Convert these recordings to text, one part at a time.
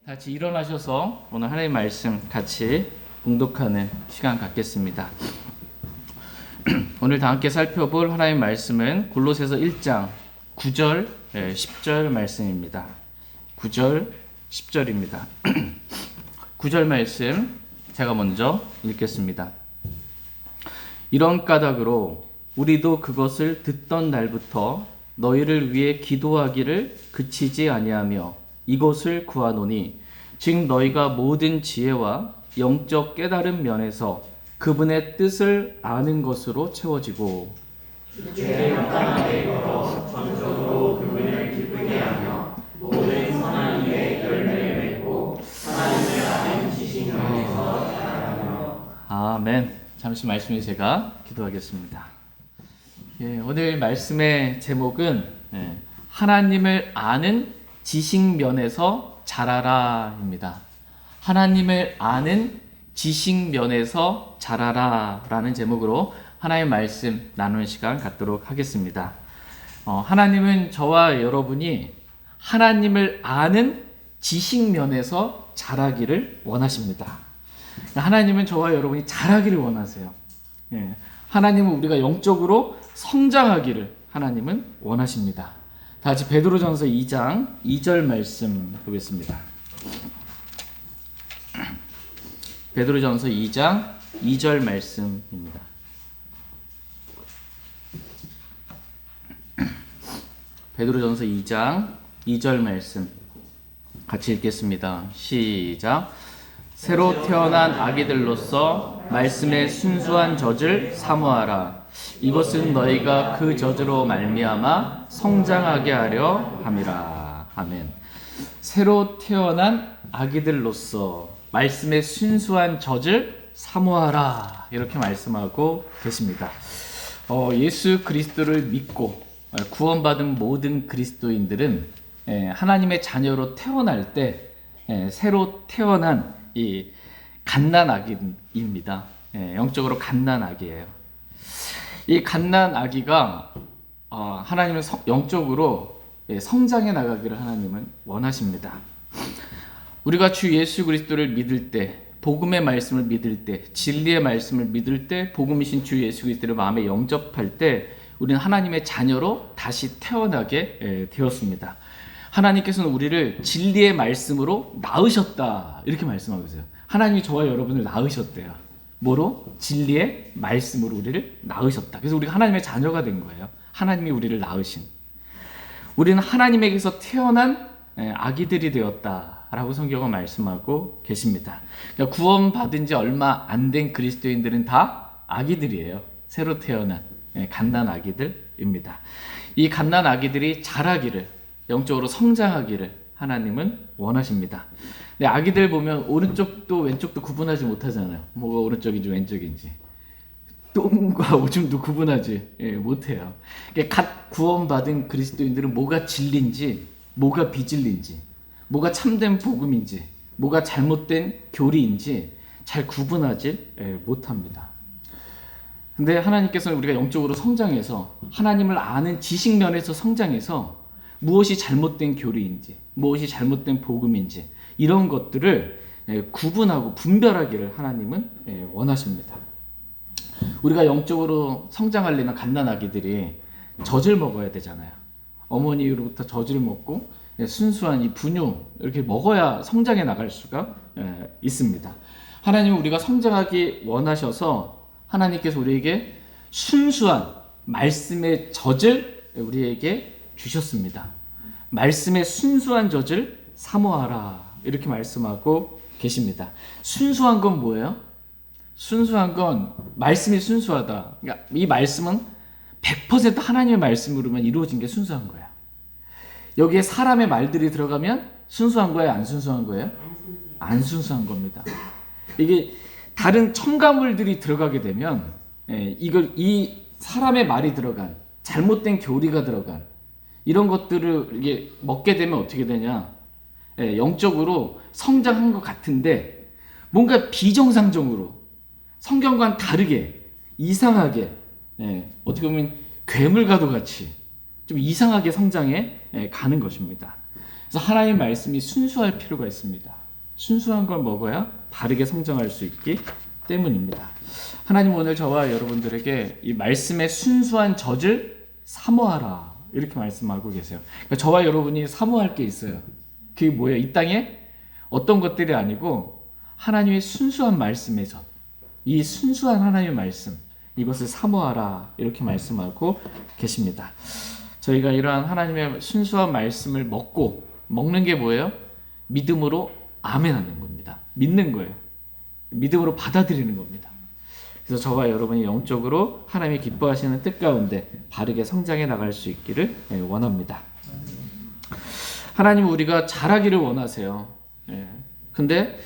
같이 일어나셔서 오늘 하나님의 말씀 같이 봉독하는 시간 갖겠습니다. 오늘 다 함께 살펴볼 하나님의 말씀은 골로새서 1장 9절, 10절 말씀입니다. 9절, 10절입니다. 9절 말씀 제가 먼저 읽겠습니다. 이런 까닭으로 우리도 그것을 듣던 날부터 너희를 위해 기도하기를 그치지 아니하며 이것을 구하노니 즉 너희가 모든 지혜와 영적 깨달은 면에서 그분의 뜻을 아는 것으로 채워지고 주의 마땅하게 걸어 전적으로 그분을 기쁘게 하며 모든 선한 일에 열매를 맺고 하나님을 아는 지식 면에서 자라며. 아멘. 잠시 말씀에 제가 기도하겠습니다. 오늘 말씀의 제목은 하나님을 아는 지식 면에서 자라라입니다. 하나님을 아는 지식 면에서 자라라 라는 제목으로 하나님의 말씀 나누는 시간 갖도록 하겠습니다. 하나님은 저와 여러분이 하나님을 아는 지식 면에서 자라기를 원하십니다. 하나님은 저와 여러분이 자라기를 원하세요. 하나님은 우리가 영적으로 성장하기를 하나님은 원하십니다. 다 같이 베드로전서 2장 2절 말씀 보겠습니다. 베드로전서 2장 2절 말씀입니다. 베드로전서 2장 2절 말씀 같이 읽겠습니다. 시작. 새로 태어난 아기들로서 말씀의 순수한 젖을 사모하라. 이것은 너희가 그 젖으로 말미암아 성장하게 하려 함이라. 아멘. 새로 태어난 아기들로서 말씀의 순수한 젖을 사모하라. 이렇게 말씀하고 계십니다. 예수 그리스도를 믿고 구원받은 모든 그리스도인들은 하나님의 자녀로 태어날 때 새로 태어난 이 갓난아기입니다. 영적으로 갓난아기예요. 이 갓난아기가 하나님은 영적으로 성장해 나가기를 하나님은 원하십니다. 우리가 주 예수 그리스도를 믿을 때, 복음의 말씀을 믿을 때, 진리의 말씀을 믿을 때, 복음이신 주 예수 그리스도를 마음에 영접할 때 우리는 하나님의 자녀로 다시 태어나게 되었습니다. 하나님께서는 우리를 진리의 말씀으로 낳으셨다 이렇게 말씀하고 있어요. 하나님이 저와 여러분을 낳으셨대요. 뭐로? 진리의 말씀으로 우리를 낳으셨다. 그래서 우리가 하나님의 자녀가 된 거예요. 하나님이 우리를 낳으신. 우리는 하나님에게서 태어난 아기들이 되었다라고 성경은 말씀하고 계십니다. 그러니까 구원받은 지 얼마 안 된 그리스도인들은 다 아기들이에요. 새로 태어난 갓난 아기들입니다. 이 갓난 아기들이 자라기를, 영적으로 성장하기를 하나님은 원하십니다. 아기들 보면 오른쪽도 왼쪽도 구분하지 못하잖아요. 뭐가 오른쪽인지 왼쪽인지. 똥과 오줌도 구분하지 못해요. 갓 구원받은 그리스도인들은 뭐가 진리인지, 뭐가 비진리인지, 뭐가 참된 복음인지, 뭐가 잘못된 교리인지 잘 구분하지 못합니다. 근데 하나님께서는 우리가 영적으로 성장해서 하나님을 아는 지식 면에서 성장해서 무엇이 잘못된 교리인지, 무엇이 잘못된 복음인지 이런 것들을 구분하고 분별하기를 하나님은 원하십니다. 우리가 영적으로 성장하려면 갓난아기들이 젖을 먹어야 되잖아요. 어머니로부터 젖을 먹고 순수한 이 분유 이렇게 먹어야 성장해 나갈 수가 있습니다. 하나님은 우리가 성장하기 원하셔서 하나님께서 우리에게 순수한 말씀의 젖을 우리에게 주셨습니다. 말씀의 순수한 젖을 사모하라 이렇게 말씀하고 계십니다. 순수한 건 뭐예요? 순수한 건 말씀이 순수하다. 그러니까 이 말씀은 100% 하나님의 말씀으로만 이루어진 게 순수한 거예요. 여기에 사람의 말들이 들어가면 순수한 거예요? 안 순수한 거예요? 안 순수한 겁니다. 이게 다른 첨가물들이 들어가게 되면 이 사람의 말이 들어간 잘못된 교리가 들어간 이런 것들을 이게 먹게 되면 어떻게 되냐? 영적으로 성장한 것 같은데 뭔가 비정상적으로 성경과는 다르게 이상하게 어떻게 보면 괴물과도 같이 좀 이상하게 성장해 가는 것입니다. 그래서 하나님의 말씀이 순수할 필요가 있습니다. 순수한 걸 먹어야 바르게 성장할 수 있기 때문입니다. 하나님 오늘 저와 여러분들에게 이 말씀의 순수한 젖을 사모하라 이렇게 말씀하고 계세요. 그러니까 저와 여러분이 사모할 게 있어요. 그게 뭐예요? 이 땅에 어떤 것들이 아니고 하나님의 순수한 말씀의 젖, 이 순수한 하나님의 말씀, 이것을 사모하라 이렇게 말씀하고 계십니다. 저희가 이러한 하나님의 순수한 말씀을 먹는 게 뭐예요? 믿음으로 아멘하는 겁니다. 믿는 거예요. 믿음으로 받아들이는 겁니다. 그래서 저와 여러분이 영적으로 하나님이 기뻐하시는 뜻 가운데 바르게 성장해 나갈 수 있기를 원합니다. 하나님은 우리가 자라기를 원하세요. 근데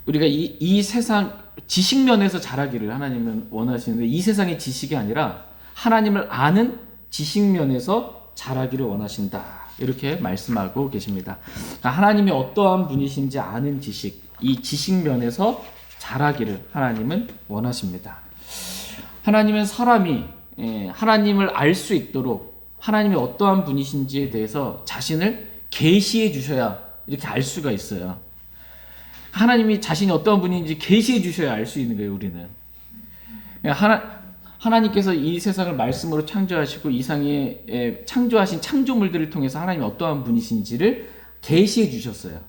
우리가 이 세상 지식면에서 자라기를 하나님은 원하시는데 이 세상의 지식이 아니라 하나님을 아는 지식면에서 자라기를 원하신다. 이렇게 말씀하고 계십니다. 하나님이 어떠한 분이신지 아는 지식, 이 지식면에서 자라기를 하나님은 원하십니다. 하나님은 사람이 하나님을 알 수 있도록 하나님이 어떠한 분이신지에 대해서 자신을 계시해 주셔야 이렇게 알 수가 있어요. 하나님이 자신이 어떠한 분인지 계시해 주셔야 알 수 있는 거예요, 우리는. 하나님께서 이 세상을 말씀으로 창조하시고 이상에 창조하신 창조물들을 통해서 하나님이 어떠한 분이신지를 계시해 주셨어요.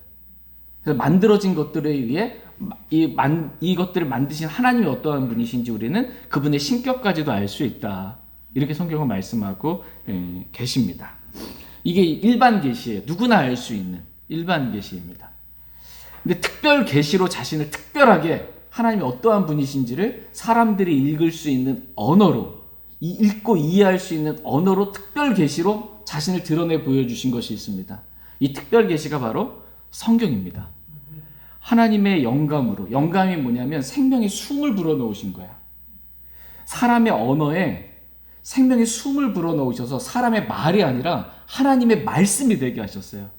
그래서 만들어진 것들에 의해 이것들을 만드신 하나님이 어떠한 분이신지 우리는 그분의 신격까지도 알 수 있다. 이렇게 성경은 말씀하고 계십니다. 이게 일반 계시예요. 누구나 알 수 있는 일반 계시입니다. 근데 특별 계시로 자신을 특별하게 하나님이 어떠한 분이신지를 사람들이 읽을 수 있는 언어로, 읽고 이해할 수 있는 언어로 특별 계시로 자신을 드러내 보여주신 것이 있습니다. 이 특별 계시가 바로 성경입니다. 하나님의 영감으로, 영감이 뭐냐면 생명의 숨을 불어넣으신 거야. 사람의 언어에 생명의 숨을 불어넣으셔서 사람의 말이 아니라 하나님의 말씀이 되게 하셨어요.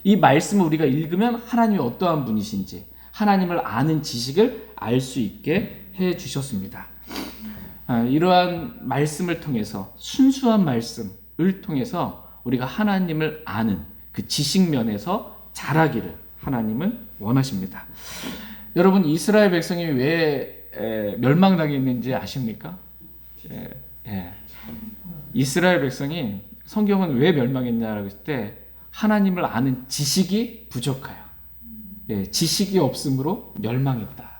이 말씀을 우리가 읽으면 하나님이 어떠한 분이신지 하나님을 아는 지식을 알 수 있게 해 주셨습니다. 이러한 말씀을 통해서 순수한 말씀을 통해서 우리가 하나님을 아는 그 지식면에서 자라기를 하나님은 원하십니다. 여러분 이스라엘 백성이 왜 멸망당했는지 아십니까? 이스라엘 백성이 성경은 왜 멸망했냐라고 했을 때 하나님을 아는 지식이 부족해요. 지식이 없으므로 멸망했다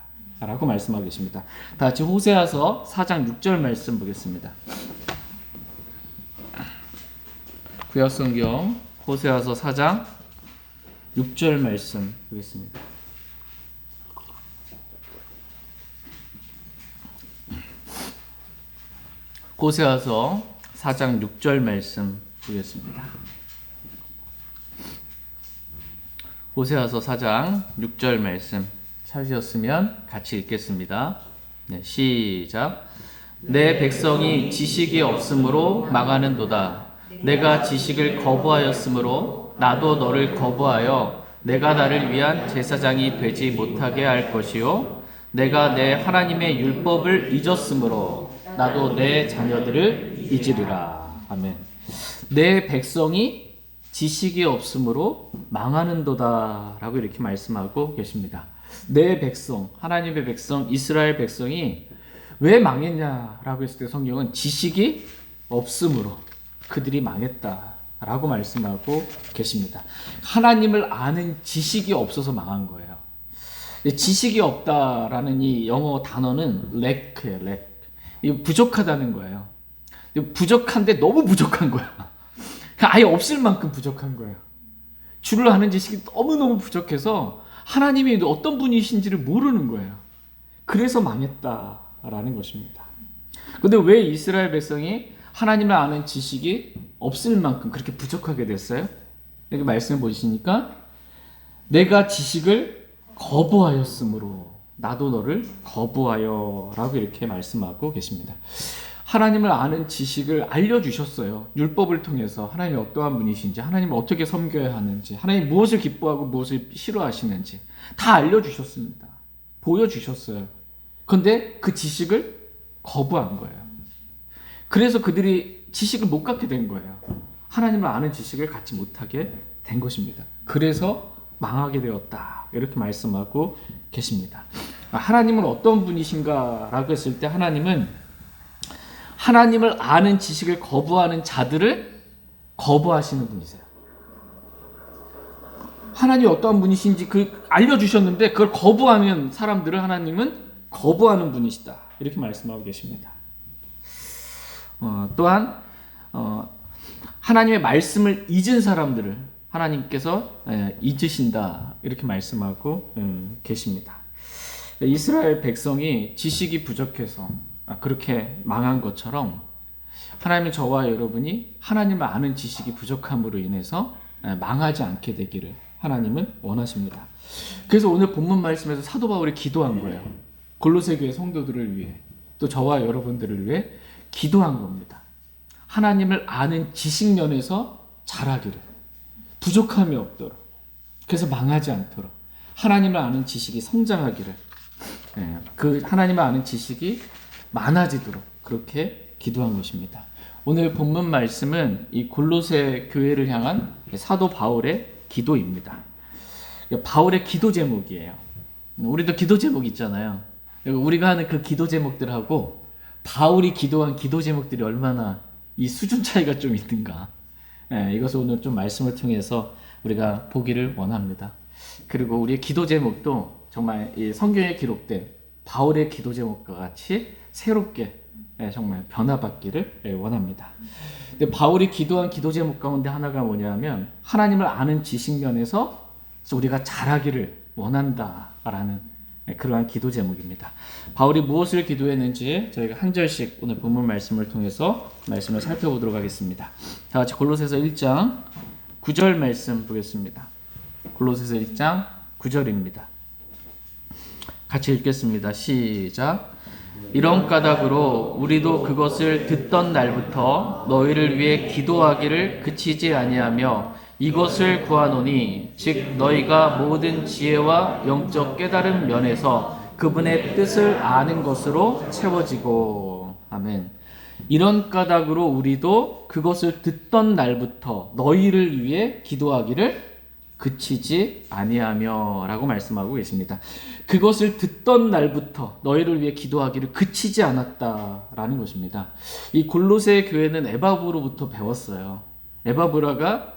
라고 말씀하고 계십니다. 다 같이 호세아서 4장 6절 말씀 보겠습니다. 구약성경 호세아서 4장 6절 말씀 보겠습니다. 호세아서 4장 6절 말씀 보겠습니다. 호세아서 4장 6절 말씀 찾으셨으면 같이 읽겠습니다. 네, 시작. 내 백성이 지식이 없으므로 망하는도다. 내가 지식을 거부하였으므로 나도 너를 거부하여 내가 나를 위한 제사장이 되지 못하게 할 것이요 내가 내 하나님의 율법을 잊었으므로 나도 내 자녀들을 잊으리라. 아멘. 내 백성이 지식이 없으므로 망하는도다 라고 이렇게 말씀하고 계십니다. 내 백성, 하나님의 백성, 이스라엘 백성이 왜 망했냐라고 했을 때 성경은 지식이 없으므로 그들이 망했다 라고 말씀하고 계십니다. 하나님을 아는 지식이 없어서 망한 거예요. 지식이 없다라는 이 영어 단어는 lack예요, lack. 이 부족하다는 거예요. 부족한데 너무 부족한 거야. 아예 없을 만큼 부족한 거예요. 주를 아는 지식이 너무너무 부족해서 하나님이 어떤 분이신지를 모르는 거예요. 그래서 망했다라는 것입니다. 그런데 왜 이스라엘 백성이 하나님을 아는 지식이 없을 만큼 그렇게 부족하게 됐어요? 여기 말씀을 보시니까 내가 지식을 거부하였으므로 나도 너를 거부하여 라고 이렇게 말씀하고 계십니다. 하나님을 아는 지식을 알려주셨어요. 율법을 통해서 하나님이 어떠한 분이신지, 하나님을 어떻게 섬겨야 하는지, 하나님이 무엇을 기뻐하고 무엇을 싫어하시는지 다 알려주셨습니다. 보여주셨어요. 그런데 그 지식을 거부한 거예요. 그래서 그들이 지식을 못 갖게 된 거예요. 하나님을 아는 지식을 갖지 못하게 된 것입니다. 그래서 망하게 되었다. 이렇게 말씀하고 계십니다. 하나님은 어떤 분이신가라고 했을 때 하나님은 하나님을 아는 지식을 거부하는 자들을 거부하시는 분이세요. 하나님이 어떠한 분이신지 알려주셨는데 그걸 거부하는 사람들을 하나님은 거부하는 분이시다. 이렇게 말씀하고 계십니다. 또한 하나님의 말씀을 잊은 사람들을 하나님께서 잊으신다. 이렇게 말씀하고 계십니다. 이스라엘 백성이 지식이 부족해서 그렇게 망한 것처럼 하나님은 저와 여러분이 하나님을 아는 지식이 부족함으로 인해서 망하지 않게 되기를 하나님은 원하십니다. 그래서 오늘 본문 말씀에서 사도 바울이 기도한 거예요. 골로새 교회 성도들을 위해 또 저와 여러분들을 위해 기도한 겁니다. 하나님을 아는 지식면에서 자라기를, 부족함이 없도록, 그래서 망하지 않도록 하나님을 아는 지식이 성장하기를, 그 하나님을 아는 지식이 많아지도록 그렇게 기도한 것입니다. 오늘 본문 말씀은 이 골로새 교회를 향한 사도 바울의 기도입니다. 바울의 기도 제목이에요. 우리도 기도 제목 있잖아요. 우리가 하는 그 기도 제목들하고 바울이 기도한 기도 제목들이 얼마나 이 수준 차이가 좀 있는가. 이것을 오늘 좀 말씀을 통해서 우리가 보기를 원합니다. 그리고 우리의 기도 제목도 정말 이 성경에 기록된 바울의 기도 제목과 같이 새롭게 정말 변화받기를 원합니다. 근데 바울이 기도한 기도 제목 가운데 하나가 뭐냐면 하나님을 아는 지식면에서 우리가 자라기를 원한다라는 그러한 기도 제목입니다. 바울이 무엇을 기도했는지 저희가 한 절씩 오늘 본문 말씀을 통해서 말씀을 살펴보도록 하겠습니다. 다 같이 골로새서 1장 9절 말씀 보겠습니다. 골로새서 1장 9절입니다. 같이 읽겠습니다. 시작. 이런 까닭으로 우리도 그것을 듣던 날부터 너희를 위해 기도하기를 그치지 아니하며 이것을 구하노니 즉 너희가 모든 지혜와 영적 깨달음 면에서 그분의 뜻을 아는 것으로 채워지고. 아멘. 이런 까닭으로 우리도 그것을 듣던 날부터 너희를 위해 기도하기를 그치지 아니하며 라고 말씀하고 계십니다. 그것을 듣던 날부터 너희를 위해 기도하기를 그치지 않았다라는 것입니다. 이 골로새 교회는 에바브로부터 배웠어요. 에바브라가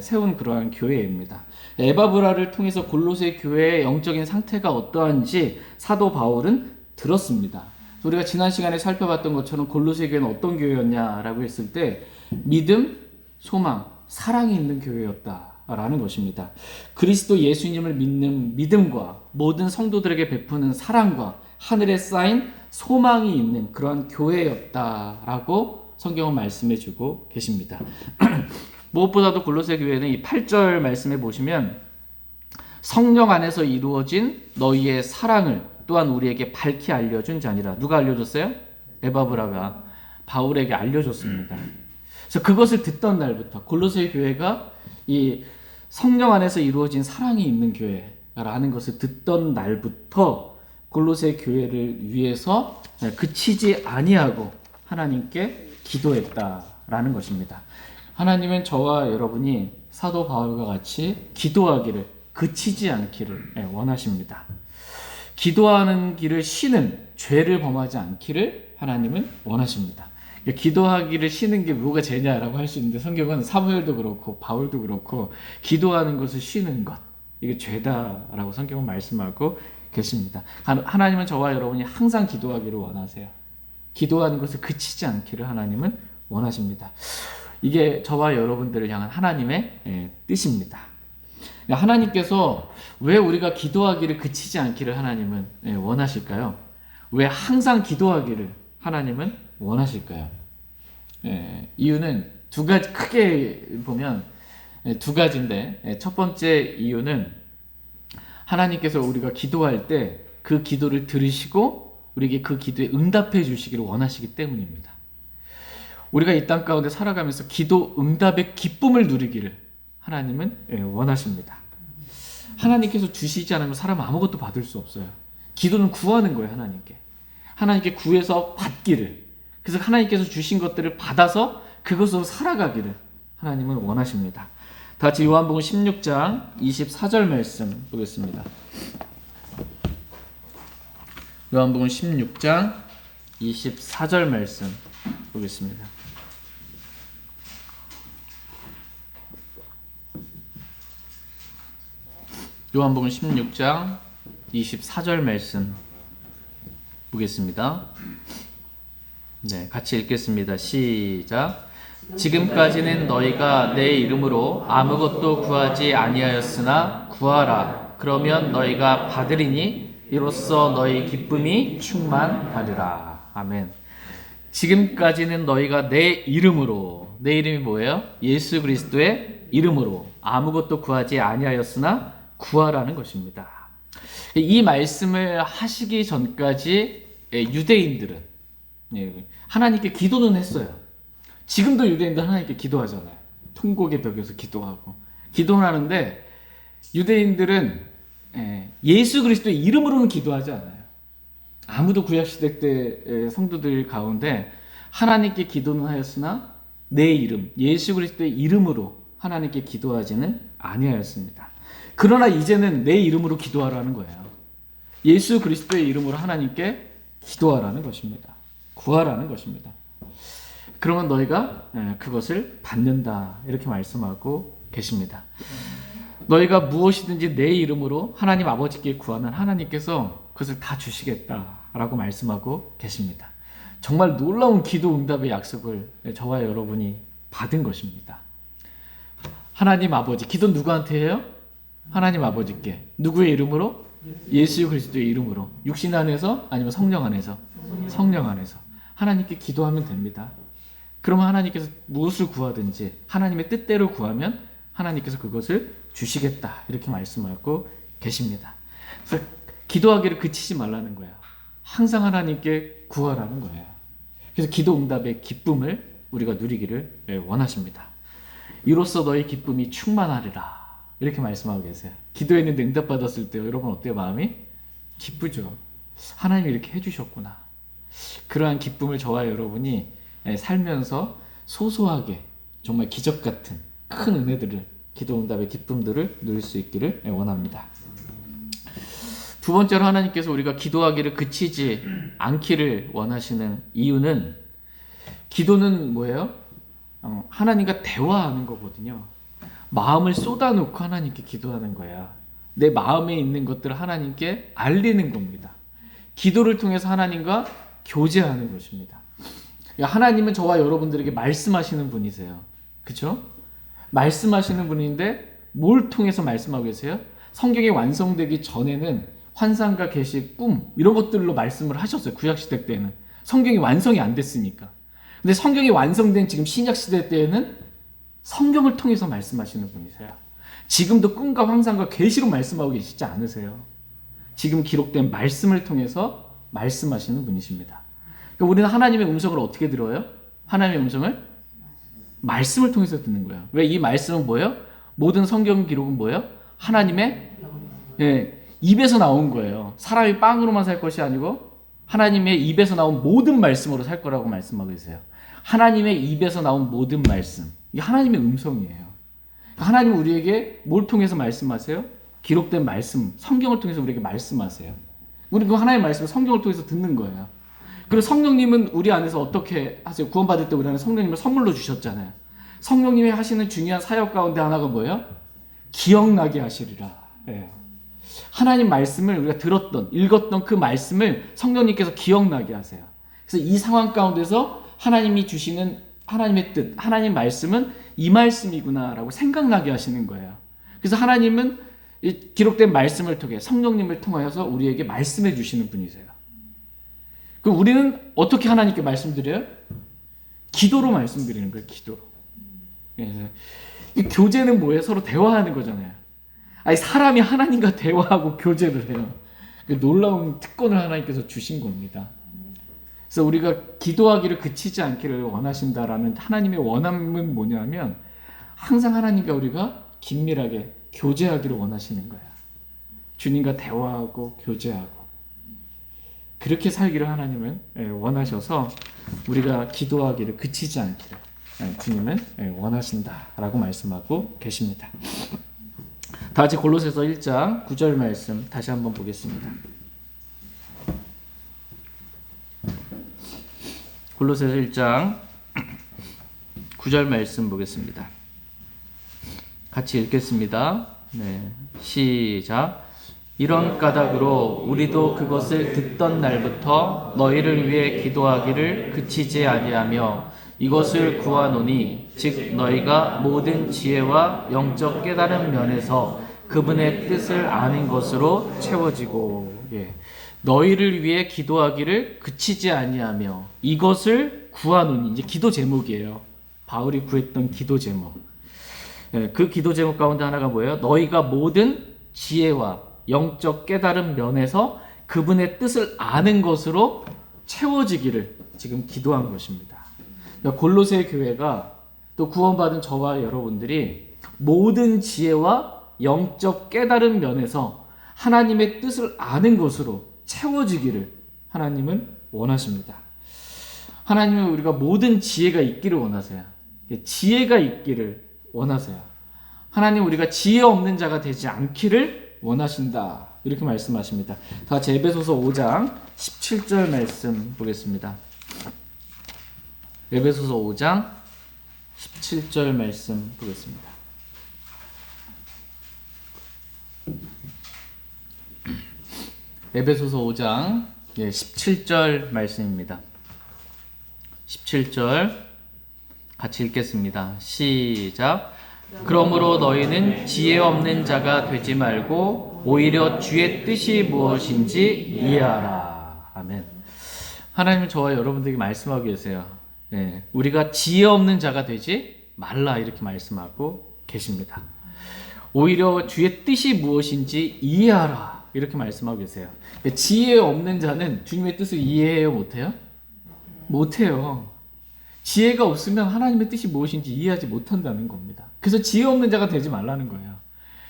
세운 그러한 교회입니다. 에바브라를 통해서 골로새 교회의 영적인 상태가 어떠한지 사도 바울은 들었습니다. 우리가 지난 시간에 살펴봤던 것처럼 골로새 교회는 어떤 교회였냐라고 했을 때 믿음, 소망, 사랑이 있는 교회였다라는 것입니다. 그리스도 예수님을 믿는 믿음과 모든 성도들에게 베푸는 사랑과 하늘에 쌓인 소망이 있는 그러한 교회였다라고 성경은 말씀해주고 계십니다. 무엇보다도 골로새 교회는 이 8절 말씀에 보시면 성령 안에서 이루어진 너희의 사랑을 또한 우리에게 밝히 알려준 자니라. 누가 알려줬어요? 에바브라가 바울에게 알려줬습니다. 그래서 그것을 듣던 날부터 골로새 교회가 이 성령 안에서 이루어진 사랑이 있는 교회라는 것을 듣던 날부터 골로새 교회를 위해서 그치지 아니하고 하나님께 기도했다라는 것입니다. 하나님은 저와 여러분이 사도 바울과 같이 기도하기를 그치지 않기를 원하십니다. 기도하는 길을 쉬는 죄를 범하지 않기를 하나님은 원하십니다. 기도하기를 쉬는 게 뭐가 죄냐라고 할 수 있는데 성경은 사무엘도 그렇고 바울도 그렇고 기도하는 것을 쉬는 것 이게 죄다라고 성경은 말씀하고 계십니다. 하나님은 저와 여러분이 항상 기도하기를 원하세요. 기도하는 것을 그치지 않기를 하나님은 원하십니다. 이게 저와 여러분들을 향한 하나님의 뜻입니다. 하나님께서 왜 우리가 기도하기를 그치지 않기를 하나님은 원하실까요? 왜 항상 기도하기를 하나님은 원하실까요? 이유는 두 가지, 크게 보면 두 가지인데 첫 번째 이유는 하나님께서 우리가 기도할 때 그 기도를 들으시고 우리에게 그 기도에 응답해 주시기를 원하시기 때문입니다. 우리가 이 땅 가운데 살아가면서 기도 응답의 기쁨을 누리기를 하나님은 원하십니다. 하나님께서 주시지 않으면 사람은 아무것도 받을 수 없어요. 기도는 구하는 거예요. 하나님께 구해서 받기를. 그래서 하나님께서 주신 것들을 받아서 그것으로 살아가기를 하나님은 원하십니다. 다 같이 요한복음 16장 24절 말씀 보겠습니다. 요한복음 16장 24절 말씀 보겠습니다. 요한복음 16장 24절 말씀 보겠습니다. 네, 같이 읽겠습니다. 시작. 지금까지는 너희가 내 이름으로 아무것도 구하지 아니하였으나 구하라. 그러면 너희가 받으리니 이로써 너희 기쁨이 충만하리라. 아멘. 지금까지는 너희가 내 이름으로, 내 이름이 뭐예요? 예수 그리스도의 이름으로 아무것도 구하지 아니하였으나 구하라는 것입니다. 이 말씀을 하시기 전까지 유대인들은 하나님께 기도는 했어요. 지금도 유대인들 하나님께 기도하잖아요. 통곡의 벽에서 기도하고 기도는 하는데 유대인들은 예수 그리스도의 이름으로는 기도하지 않아요. 아무도 구약시대 때 성도들 가운데 하나님께 기도는 하였으나 내 이름, 예수 그리스도의 이름으로 하나님께 기도하지는 아니하였습니다. 그러나 이제는 내 이름으로 기도하라는 거예요. 예수 그리스도의 이름으로 하나님께 기도하라는 것입니다. 구하라는 것입니다. 그러면 너희가 그것을 받는다 이렇게 말씀하고 계십니다. 너희가 무엇이든지 내 이름으로 하나님 아버지께 구하면 하나님께서 그것을 다 주시겠다라고 말씀하고 계십니다. 정말 놀라운 기도 응답의 약속을 저와 여러분이 받은 것입니다. 하나님 아버지, 기도 누구한테 해요? 하나님 아버지께. 누구의 이름으로? 예수 그리스도의 이름으로. 육신 안에서 아니면 성령 안에서? 성령 안에서. 하나님께 기도하면 됩니다. 그러면 하나님께서 무엇을 구하든지 하나님의 뜻대로 구하면 하나님께서 그것을 주시겠다 이렇게 말씀하고 계십니다. 그래서 기도하기를 그치지 말라는 거예요. 항상 하나님께 구하라는 거예요. 그래서 기도 응답의 기쁨을 우리가 누리기를 원하십니다. 이로써 너희 기쁨이 충만하리라 이렇게 말씀하고 계세요. 기도했는데 응답받았을 때 여러분 어때요? 마음이? 기쁘죠. 하나님이 이렇게 해주셨구나. 그러한 기쁨을 저와 여러분이 살면서 소소하게 정말 기적 같은 큰 은혜들을, 기도 응답의 기쁨들을 누릴 수 있기를 원합니다. 두 번째로 하나님께서 우리가 기도하기를 그치지 않기를 원하시는 이유는, 기도는 뭐예요? 하나님과 대화하는 거거든요. 마음을 쏟아놓고 하나님께 기도하는 거야. 내 마음에 있는 것들을 하나님께 알리는 겁니다. 기도를 통해서 하나님과 교제하는 것입니다. 하나님은 저와 여러분들에게 말씀하시는 분이세요. 그렇죠? 말씀하시는 분인데 뭘 통해서 말씀하고 계세요? 성경이 완성되기 전에는 환상과 계시, 꿈 이런 것들로 말씀을 하셨어요. 구약시대 때는. 성경이 완성이 안 됐으니까. 근데 성경이 완성된 지금 신약시대 때에는 성경을 통해서 말씀하시는 분이세요. 지금도 꿈과 환상과 계시로 말씀하고 계시지 않으세요. 지금 기록된 말씀을 통해서 말씀하시는 분이십니다. 그러니까 우리는 하나님의 음성을 어떻게 들어요? 하나님의 음성을 말씀을 통해서 듣는 거예요. 왜? 이 말씀은 뭐예요? 모든 성경 기록은 뭐예요? 하나님의 입에서 나온 거예요. 사람이 빵으로만 살 것이 아니고 하나님의 입에서 나온 모든 말씀으로 살 거라고 말씀하고 계세요. 하나님의 입에서 나온 모든 말씀, 이게 하나님의 음성이에요. 하나님은 우리에게 뭘 통해서 말씀하세요? 기록된 말씀, 성경을 통해서 우리에게 말씀하세요. 우리 그 하나님의 말씀을 성경을 통해서 듣는 거예요. 그리고 성령님은 우리 안에서 어떻게 하세요? 구원받을 때 우리 안에 성령님을 선물로 주셨잖아요. 성령님이 하시는 중요한 사역 가운데 하나가 뭐예요? 기억나게 하시리라. 예. 하나님 말씀을 우리가 들었던, 읽었던 그 말씀을 성령님께서 기억나게 하세요. 그래서 이 상황 가운데서 하나님이 주시는 하나님의 뜻, 하나님 말씀은 이 말씀이구나라고 생각나게 하시는 거예요. 그래서 하나님은 이 기록된 말씀을 통해 성령님을 통하여서 우리에게 말씀해 주시는 분이세요. 그럼 우리는 어떻게 하나님께 말씀드려요? 기도로 말씀드리는 거예요. 기도로. 예. 이 교제는 뭐예요? 서로 대화하는 거잖아요. 아니, 사람이 하나님과 대화하고 교제를 해요. 놀라운 특권을 하나님께서 주신 겁니다. 그래서 우리가 기도하기를 그치지 않기를 원하신다라는 하나님의 원함은 뭐냐면 항상 하나님과 우리가 긴밀하게 교제하기를 원하시는 거야. 주님과 대화하고 교제하고 그렇게 살기를 하나님은 원하셔서 우리가 기도하기를 그치지 않기를 주님은 원하신다라고 말씀하고 계십니다. 다 같이 골로새서 1장 9절 말씀 다시 한번 보겠습니다. 골로새서 1장 9절 말씀 보겠습니다. 같이 읽겠습니다. 네, 시작. 이런 까닭으로 우리도 그것을 듣던 날부터 너희를 위해 기도하기를 그치지 아니하며 이것을 구하노니 즉 너희가 모든 지혜와 영적 깨달은 면에서 그분의 뜻을 아는 것으로 채워지고 너희를 위해 기도하기를 그치지 아니하며 이것을 구하노니 이제 기도 제목이에요. 바울이 구했던 기도 제목. 그 기도 제목 가운데 하나가 뭐예요? 너희가 모든 지혜와 영적 깨달은 면에서 그분의 뜻을 아는 것으로 채워지기를 지금 기도한 것입니다. 그러니까 골로새 교회가 또 구원받은 저와 여러분들이 모든 지혜와 영적 깨달은 면에서 하나님의 뜻을 아는 것으로 채워지기를 하나님은 원하십니다. 하나님은 우리가 모든 지혜가 있기를 원하세요. 지혜가 있기를 원하세요. 하나님 우리가 지혜 없는 자가 되지 않기를 원하신다. 이렇게 말씀하십니다. 다 같이 에베소서 5장 17절 말씀 보겠습니다. 에베소서 5장 17절 말씀 보겠습니다. 에베소서 5장 17절 말씀입니다. 17절 같이 읽겠습니다. 시작. 그러므로 너희는 지혜 없는 자가 되지 말고 오히려 주의 뜻이 무엇인지 이해하라. 아멘. 하나님은 저와 여러분들에게 말씀하고 계세요. 우리가 지혜 없는 자가 되지 말라 이렇게 말씀하고 계십니다. 오히려 주의 뜻이 무엇인지 이해하라 이렇게 말씀하고 계세요. 지혜 없는 자는 주님의 뜻을 이해해요? 못해요? 못해요. 지혜가 없으면 하나님의 뜻이 무엇인지 이해하지 못한다는 겁니다. 그래서 지혜 없는 자가 되지 말라는 거예요.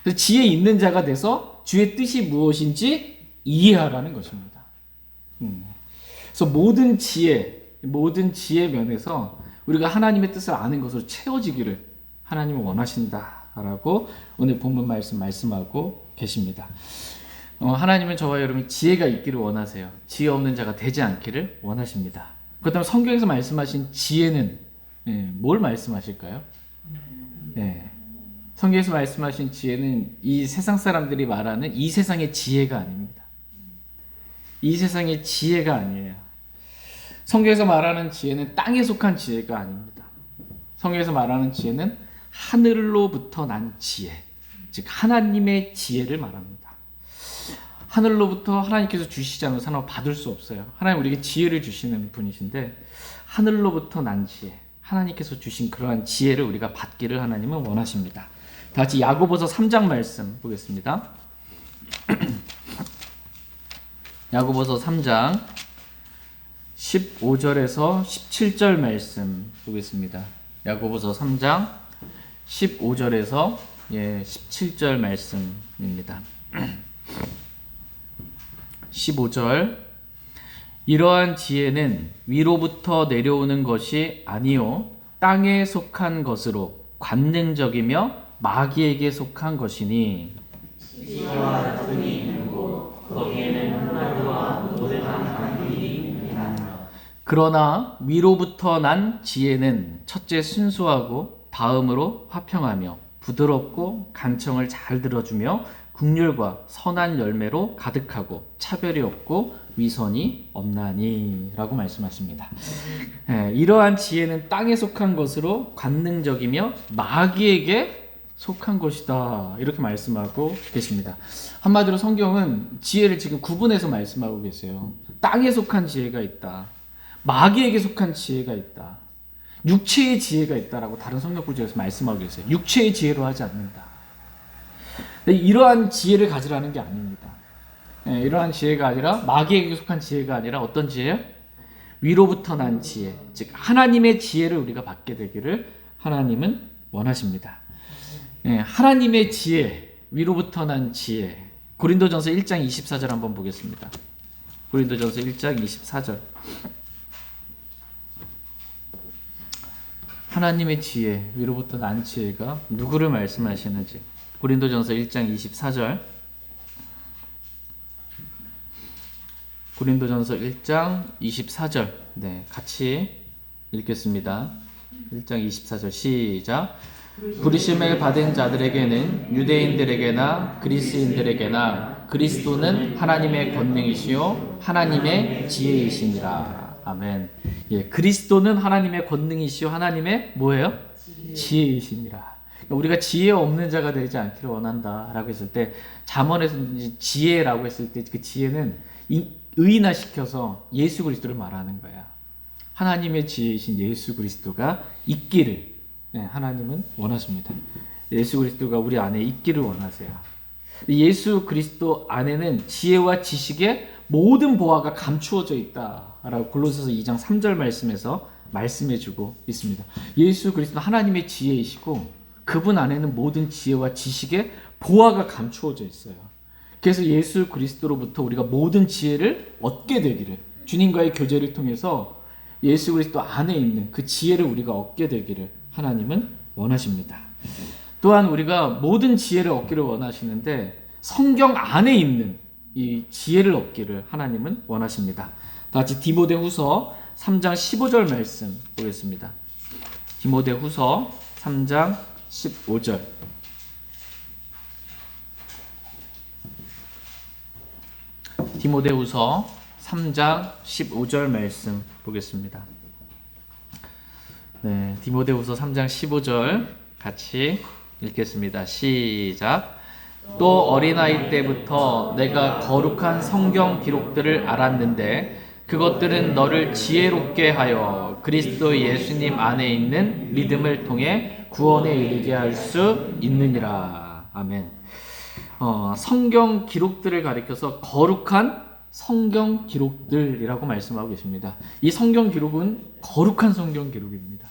그래서 지혜 있는 자가 돼서 주의 뜻이 무엇인지 이해하라는 것입니다. 그래서 모든 지혜 면에서 우리가 하나님의 뜻을 아는 것으로 채워지기를 하나님은 원하신다라고 오늘 본문 말씀하고 계십니다. 하나님은 저와 여러분이 지혜가 있기를 원하세요. 지혜 없는 자가 되지 않기를 원하십니다. 그렇다면 성경에서 말씀하신 지혜는 뭘 말씀하실까요? 성경에서 말씀하신 지혜는 이 세상 사람들이 말하는 이 세상의 지혜가 아닙니다. 이 세상의 지혜가 아니에요. 성경에서 말하는 지혜는 땅에 속한 지혜가 아닙니다. 성경에서 말하는 지혜는 하늘로부터 난 지혜, 즉 하나님의 지혜를 말합니다. 하늘로부터 하나님께서 주시지 않은 사람은 받을 수 없어요. 하나님 우리에게 지혜를 주시는 분이신데 하늘로부터 난 지혜, 하나님께서 주신 그러한 지혜를 우리가 받기를 하나님은 원하십니다. 다 같이 야고보서 3장 말씀 보겠습니다. 야고보서 3장 15절에서 17절 말씀 보겠습니다. 야고보서 3장 15절에서 17절 말씀입니다. 15절. 이러한 지혜는 위로부터 내려오는 것이 아니요 땅에 속한 것으로 관능적이며 마귀에게 속한 것이니 지혜와 다툼이 있는 곳 거기에는 흑마루와 모든한 강들이 있느니라. 그러나 위로부터 난 지혜는 첫째 순수하고 다음으로 화평하며 부드럽고 간청을 잘 들어주며 긍휼과 선한 열매로 가득하고 차별이 없고 위선이 없나니 라고 말씀하십니다. 이러한 지혜는 땅에 속한 것으로 관능적이며 마귀에게 속한 것이다 이렇게 말씀하고 계십니다. 한마디로 성경은 지혜를 지금 구분해서 말씀하고 계세요. 땅에 속한 지혜가 있다, 마귀에게 속한 지혜가 있다, 육체의 지혜가 있다라고 다른 성경 구절에서 말씀하고 계세요. 육체의 지혜로 하지 않는다. 이러한 지혜를 가지라는 게 아닙니다. 이러한 지혜가 아니라 마귀에게 속한 지혜가 아니라 어떤 지혜요? 위로부터 난 지혜, 즉 하나님의 지혜를 우리가 받게 되기를 하나님은 원하십니다. 하나님의 지혜, 위로부터 난 지혜. 고린도전서 1장 24절 한번 보겠습니다. 고린도전서 1장 24절. 하나님의 지혜, 위로부터 난 지혜가 누구를 말씀하시는지 고린도전서 1장 24절, 고린도전서 1장 24절, 네, 같이 읽겠습니다. 1장 24절 시작. 부르심을 받은 자들에게는 유대인들에게나 그리스인들에게나 그리스도는 하나님의 권능이시요 하나님의 지혜이시니라. 아멘. 예, 그리스도는 하나님의 권능이시요 하나님의 뭐예요? 지혜이시니라. 우리가 지혜 없는 자가 되지 않기를 원한다라고 했을 때, 잠언에서 지혜라고 했을 때 그 지혜는 의인화시켜서 예수 그리스도를 말하는 거야. 하나님의 지혜이신 예수 그리스도가 있기를, 네, 하나님은 원하십니다. 예수 그리스도가 우리 안에 있기를 원하세요. 예수 그리스도 안에는 지혜와 지식의 모든 보화가 감추어져 있다라고 골로새서 2장 3절 말씀에서 말씀해주고 있습니다. 예수 그리스도는 하나님의 지혜이시고 그분 안에는 모든 지혜와 지식의 보화가 감추어져 있어요. 그래서 예수 그리스도로부터 우리가 모든 지혜를 얻게 되기를, 주님과의 교제를 통해서 예수 그리스도 안에 있는 그 지혜를 우리가 얻게 되기를 하나님은 원하십니다. 또한 우리가 모든 지혜를 얻기를 원하시는데 성경 안에 있는 이 지혜를 얻기를 하나님은 원하십니다. 다 같이 디모데후서 3장 15절 말씀 보겠습니다. 디모데후서 3장 15절. 디모데후서 3장 15절 말씀 보겠습니다. 네, 디모데후서 3장 15절 같이 읽겠습니다. 시작. 또 어린아이 때부터 내가 거룩한 성경 기록들을 알았는데 그것들은 너를 지혜롭게 하여 그리스도 예수님 안에 있는 믿음을 통해 구원에 이르게 할 수 있느니라. 아멘. 성경 기록들을 가리켜서 거룩한 성경 기록들이라고 말씀하고 계십니다. 이 성경 기록은 거룩한 성경 기록입니다.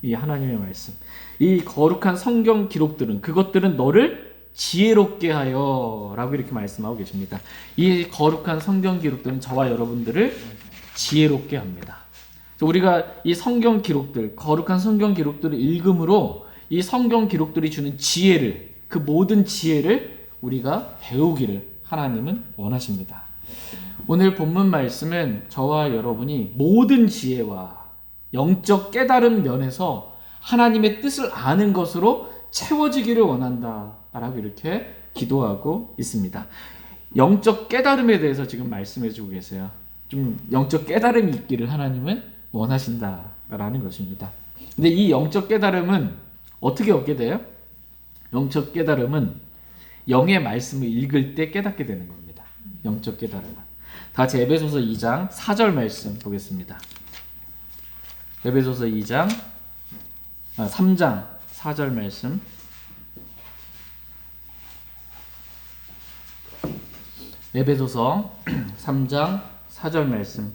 이 하나님의 말씀. 이 거룩한 성경 기록들은, 그것들은 너를 지혜롭게 하여 라고 이렇게 말씀하고 계십니다. 이 거룩한 성경 기록들은 저와 여러분들을 지혜롭게 합니다. 우리가 이 성경 기록들, 거룩한 성경 기록들을 읽음으로 이 성경 기록들이 주는 지혜를, 그 모든 지혜를 우리가 배우기를 하나님은 원하십니다. 오늘 본문 말씀은 저와 여러분이 모든 지혜와 영적 깨달은 면에서 하나님의 뜻을 아는 것으로 채워지기를 원한다라고 이렇게 기도하고 있습니다. 영적 깨달음에 대해서 지금 말씀해주고 계세요. 좀 영적 깨달음이 있기를 하나님은 원하신다라는 것입니다. 근데 이 영적 깨달음은 어떻게 얻게 돼요? 영적 깨달음은 영의 말씀을 읽을 때 깨닫게 되는 겁니다. 영적 깨달음은. 다 같이 에베소서 2장 4절 말씀 보겠습니다. 에베소서 3장 4절 말씀. 에베소서 3장 4절 말씀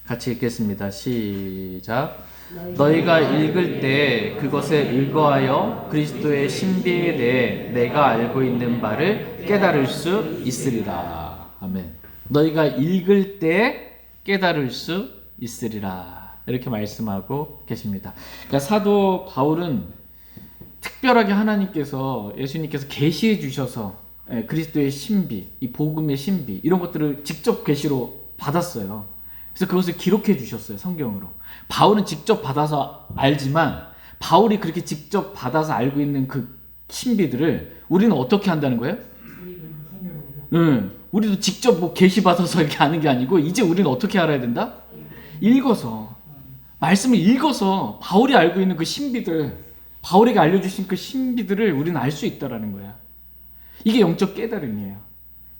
같이 읽겠습니다. 시작. 너희가 읽을 때 그것에 의거하여 그리스도의 신비에 대해 내가 알고 있는 바를 깨달을 수 있으리라. 아멘. 너희가 읽을 때 깨달을 수 있으리라. 이렇게 말씀하고 계십니다. 그러니까 사도 바울은 특별하게 하나님께서, 예수님께서 계시해 주셔서 그리스도의 신비, 이 복음의 신비, 이런 것들을 직접 계시로 받았어요. 그래서 그것을 기록해 주셨어요, 성경으로. 바울은 직접 받아서 알지만, 바울이 그렇게 직접 받아서 알고 있는 그 신비들을 우리는 어떻게 한다는 거예요? 우리도 직접 뭐 계시 받아서 이렇게 아는 게 아니고, 이제 우리는 어떻게 알아야 된다? 읽어서, 말씀을 읽어서 바울이 알고 있는 그 신비들, 바울에게 알려주신 그 신비들을 우리는 알 수 있다라는 거야. 이게 영적 깨달음이에요.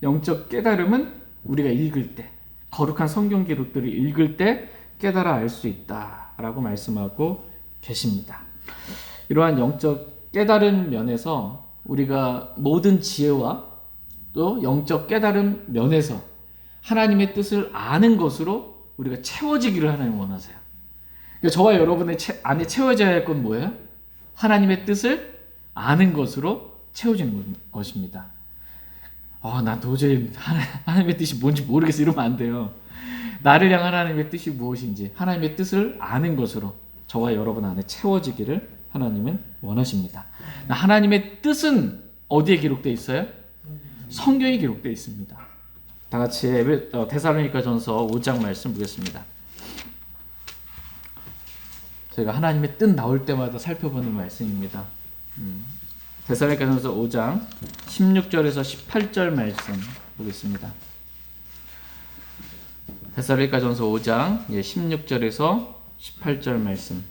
영적 깨달음은 우리가 읽을 때, 거룩한 성경 기록들을 읽을 때 깨달아 알 수 있다라고 말씀하고 계십니다. 이러한 영적 깨달음 면에서 우리가 모든 지혜와 또 영적 깨달음 면에서 하나님의 뜻을 아는 것으로 우리가 채워지기를 하나님 원하세요. 그러니까 저와 여러분의 안에 채워져야 할 건 뭐예요? 하나님의 뜻을 아는 것으로 채워지는 것입니다. 난 도저히 하나님의 뜻이 뭔지 모르겠어, 이러면 안 돼요. 나를 향한 하나님의 뜻이 무엇인지, 하나님의 뜻을 아는 것으로 저와 여러분 안에 채워지기를 하나님은 원하십니다. 하나님의 뜻은 어디에 기록되어 있어요? 성경에 기록되어 있습니다. 다 같이 데살로니가전서 5장 말씀 보겠습니다. 저희가 하나님의 뜻 나올 때마다 살펴보는 말씀입니다. 데살로니가전서 5장 16절에서 18절 말씀 보겠습니다. 데살로니가전서 5장 16절에서 18절 말씀.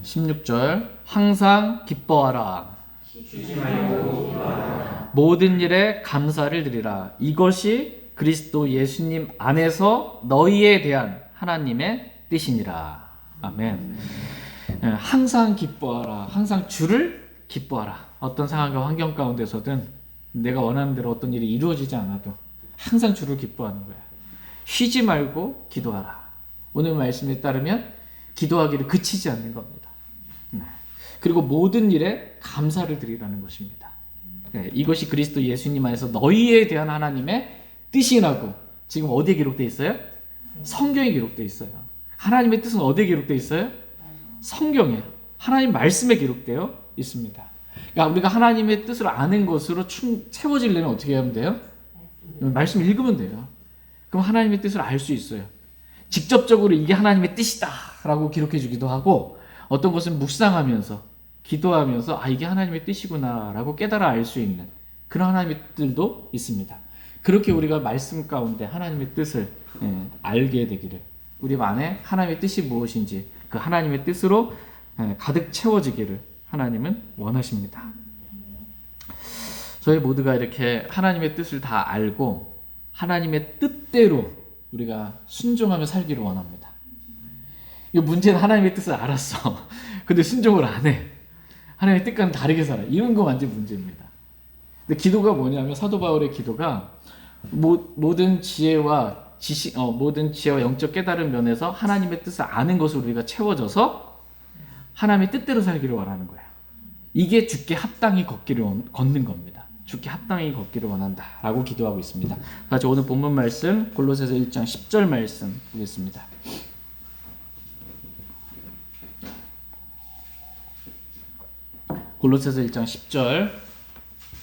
16절 항상 기뻐하라. 쉬지 말고 기도하라. 모든 일에 감사를 드리라. 이것이 그리스도 예수님 안에서 너희에 대한 하나님의 뜻이니라. 아멘. 항상 기뻐하라. 항상 주를 기뻐하라. 어떤 상황과 환경 가운데서든 내가 원하는 대로 어떤 일이 이루어지지 않아도 항상 주를 기뻐하는 거야. 쉬지 말고 기도하라. 오늘 말씀에 따르면 기도하기를 그치지 않는 겁니다. 그리고 모든 일에 감사를 드리라는 것입니다. 이것이 그리스도 예수님 안에서 너희에 대한 하나님의 뜻이라고 지금 어디에 기록되어 있어요? 성경에 기록되어 있어요. 하나님의 뜻은 어디에 기록되어 있어요? 성경에, 하나님 말씀에 기록되어 있습니다. 그러니까 우리가 하나님의 뜻을 아는 것으로 채워지려면 어떻게 하면 돼요? 말씀 읽으면 돼요. 그럼 하나님의 뜻을 알 수 있어요. 직접적으로 이게 하나님의 뜻이다 라고 기록해 주기도 하고, 어떤 것은 묵상하면서 기도하면서 아 이게 하나님의 뜻이구나 라고 깨달아 알 수 있는 그런 하나님의 뜻들도 있습니다. 그렇게 우리가 말씀 가운데 하나님의 뜻을 알게 되기를, 우리 안에 하나님의 뜻이 무엇인지 그 하나님의 뜻으로 가득 채워지기를 하나님은 원하십니다. 저희 모두가 이렇게 하나님의 뜻을 다 알고 하나님의 뜻대로 우리가 순종하며 살기를 원합니다. 이 문제는 하나님의 뜻을 알았어. 근데 순종을 안 해. 하나님의 뜻과는 다르게 살아. 이런 거 완전 문제입니다. 근데 기도가 뭐냐면, 사도 바울의 기도가 모든 지혜와 지식, 모든 지혜와 영적 깨달은 면에서 하나님의 뜻을 아는 것으로 우리가 채워져서 하나님의 뜻대로 살기를 원하는 거야. 이게 주께 합당히 걷는 겁니다. 주께 합당히 걷기를 원한다 라고 기도하고 있습니다. 같이 오늘 본문 말씀 골로새서 1장 10절 말씀 보겠습니다. 골로새서 1장 10절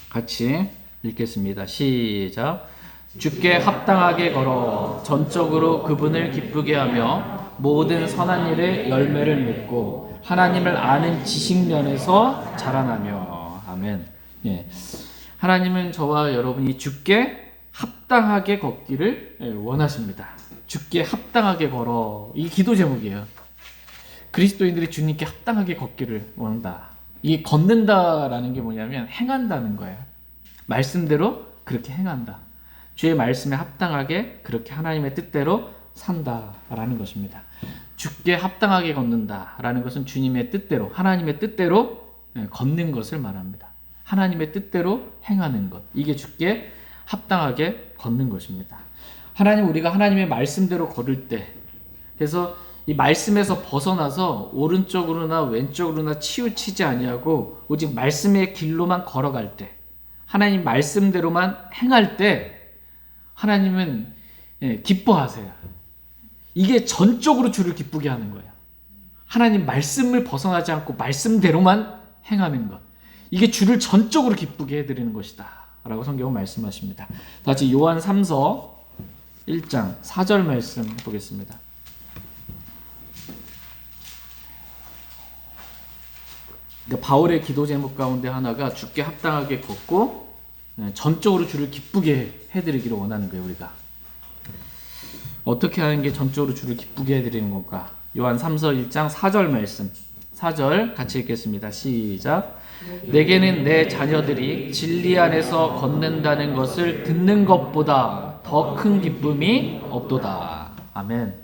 같이 읽겠습니다. 시작. 주께 합당하게 걸어 전적으로 그분을 기쁘게 하며 모든 선한 일에 열매를 맺고 하나님을 아는 지식면에서 자라나며. 아멘. 예. 하나님은 저와 여러분이 주께 합당하게 걷기를 원하십니다. 주께 합당하게 걸어. 이 기도 제목이에요. 그리스도인들이 주님께 합당하게 걷기를 원한다. 이 걷는다라는 게 뭐냐면 행한다는 거예요. 말씀대로 그렇게 행한다. 주의 말씀에 합당하게 그렇게 하나님의 뜻대로 산다라는 것입니다. 주께 합당하게 걷는다라는 것은 주님의 뜻대로, 하나님의 뜻대로 걷는 것을 말합니다. 하나님의 뜻대로 행하는 것, 이게 주께 합당하게 걷는 것입니다. 우리가 하나님의 말씀대로 걸을 때, 그래서 이 말씀에서 벗어나서 오른쪽으로나 왼쪽으로나 치우치지 아니하고 오직 말씀의 길로만 걸어갈 때, 하나님 말씀대로만 행할 때 하나님은 기뻐하세요. 이게 전적으로 주를 기쁘게 하는 거예요. 하나님 말씀을 벗어나지 않고 말씀대로만 행하는 것, 이게 주를 전적으로 기쁘게 해드리는 것이다 라고 성경은 말씀하십니다. 다시 요한 3서 1장 4절 말씀 보겠습니다. 그러니까 바울의 기도 제목 가운데 하나가 주께 합당하게 걷고 전적으로 주를 기쁘게 해드리기를 원하는 거예요. 우리가 어떻게 하는 게 전적으로 주를 기쁘게 해드리는 건가? 요한 3서 1장 4절 말씀, 4절 같이 읽겠습니다. 시작. 내게는 내 자녀들이 진리 안에서 걷는다는 것을 듣는 것보다 더 큰 기쁨이 없도다. 아멘.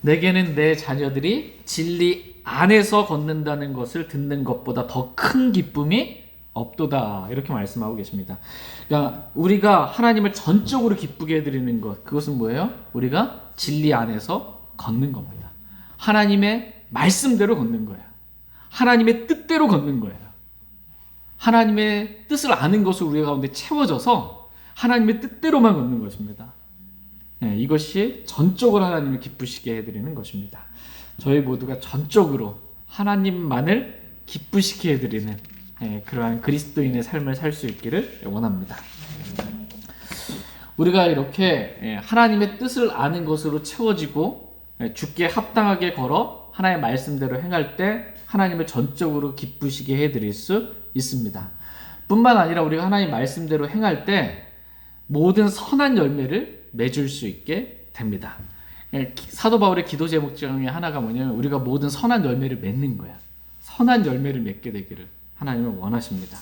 내게는 내 자녀들이 진리 안에서 걷는다는 것을 듣는 것보다 더 큰 기쁨이 없도다. 이렇게 말씀하고 계십니다. 그러니까 우리가 하나님을 전적으로 기쁘게 해드리는 것, 그것은 뭐예요? 우리가 진리 안에서 걷는 겁니다. 하나님의 말씀대로 걷는 거예요. 하나님의 뜻대로 걷는 거예요. 하나님의 뜻을 아는 것을 우리 가운데 채워져서 하나님의 뜻대로만 걷는 것입니다. 이것이 전적으로 하나님을 기쁘시게 해드리는 것입니다. 저희 모두가 전적으로 하나님만을 기쁘시게 해드리는 그러한 그리스도인의 삶을 살 수 있기를 원합니다. 우리가 이렇게 하나님의 뜻을 아는 것으로 채워지고 주께 합당하게 걸어 하나님의 말씀대로 행할 때 하나님을 전적으로 기쁘시게 해드릴 수 있습니다. 뿐만 아니라 우리가 하나님 말씀대로 행할 때 모든 선한 열매를 맺을 수 있게 됩니다. 사도 바울의 기도 제목 중에 하나가 뭐냐면 우리가 모든 선한 열매를 맺는 거야. 선한 열매를 맺게 되기를 하나님은 원하십니다.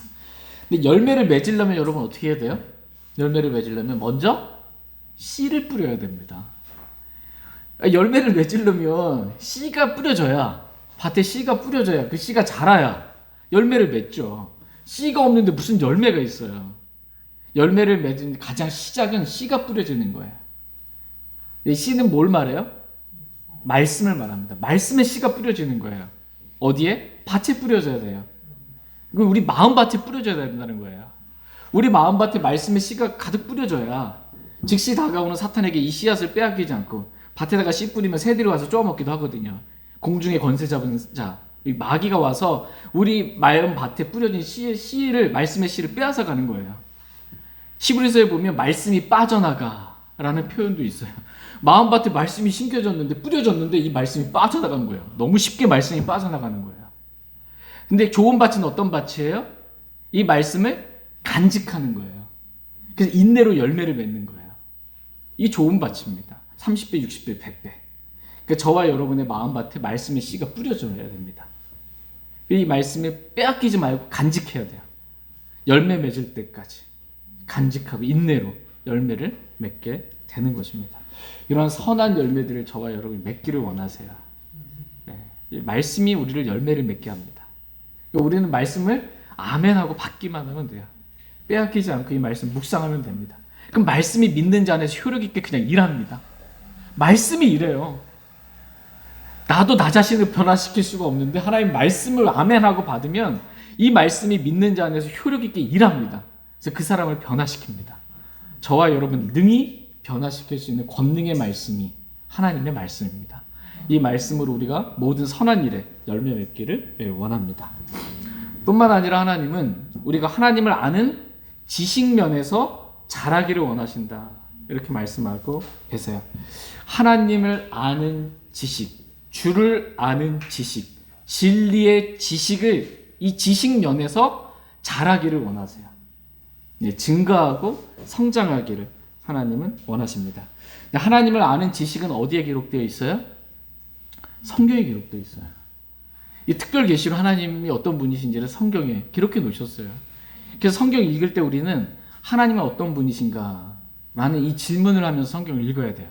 근데 열매를 맺으려면 여러분 어떻게 해야 돼요? 열매를 맺으려면 먼저 씨를 뿌려야 됩니다. 열매를 맺으려면 씨가 뿌려져야, 밭에 씨가 뿌려져야 그 씨가 자라야 열매를 맺죠. 씨가 없는데 무슨 열매가 있어요. 열매를 맺은 가장 시작은 씨가 뿌려지는 거예요. 이 씨는 뭘 말해요? 말씀을 말합니다. 말씀에 씨가 뿌려지는 거예요. 어디에? 밭에 뿌려져야 돼요. 우리 마음밭에 뿌려져야 된다는 거예요. 우리 마음밭에 말씀의 씨가 가득 뿌려져야 즉시 다가오는 사탄에게 이 씨앗을 빼앗기지 않고, 밭에다가 씨 뿌리면 새들이 와서 쪼아먹기도 하거든요. 공중에 권세 잡은 자, 이 마귀가 와서 우리 마음밭에 뿌려진 씨를, 말씀의 씨를 빼앗아 가는 거예요. 히브리서에 보면 말씀이 빠져나가라는 표현도 있어요. 마음밭에 말씀이 심겨졌는데, 뿌려졌는데 이 말씀이 빠져나간 거예요. 너무 쉽게 말씀이 빠져나가는 거예요. 근데 좋은 밭은 어떤 밭이에요? 이 말씀을 간직하는 거예요. 그래서 인내로 열매를 맺는 거예요. 이 좋은 밭입니다. 30배, 60배, 100배. 그러니까 저와 여러분의 마음밭에 말씀의 씨가 뿌려져야 됩니다. 이 말씀을 빼앗기지 말고 간직해야 돼요. 열매 맺을 때까지 간직하고 인내로 열매를 맺게 되는 것입니다. 이러한 선한 열매들을 저와 여러분이 맺기를 원하세요. 이 말씀이 우리를 열매를 맺게 합니다. 우리는 말씀을 아멘하고 받기만 하면 돼요. 빼앗기지 않고 이 말씀 묵상하면 됩니다. 그럼 말씀이 믿는 자 안에서 효력 있게 그냥 일합니다. 말씀이 이래요. 나도 나 자신을 변화시킬 수가 없는데 하나님 말씀을 아멘하고 받으면 이 말씀이 믿는 자 안에서 효력 있게 일합니다. 그래서 그 사람을 변화시킵니다. 저와 여러분 능히 변화시킬 수 있는 권능의 말씀이 하나님의 말씀입니다. 이 말씀으로 우리가 모든 선한 일에 열매 맺기를 원합니다. 뿐만 아니라 하나님은 우리가 하나님을 아는 지식면에서 자라기를 원하신다. 이렇게 말씀하고 계세요. 하나님을 아는 지식, 주를 아는 지식, 진리의 지식을 이 지식면에서 자라기를 원하세요. 증가하고 성장하기를 하나님은 원하십니다. 하나님을 아는 지식은 어디에 기록되어 있어요? 성경에 기록되어 있어요. 이 특별 계시로 하나님이 어떤 분이신지를 성경에 기록해 놓으셨어요. 그래서 성경 읽을 때 우리는 하나님은 어떤 분이신가? 라는 이 질문을 하면서 성경을 읽어야 돼요.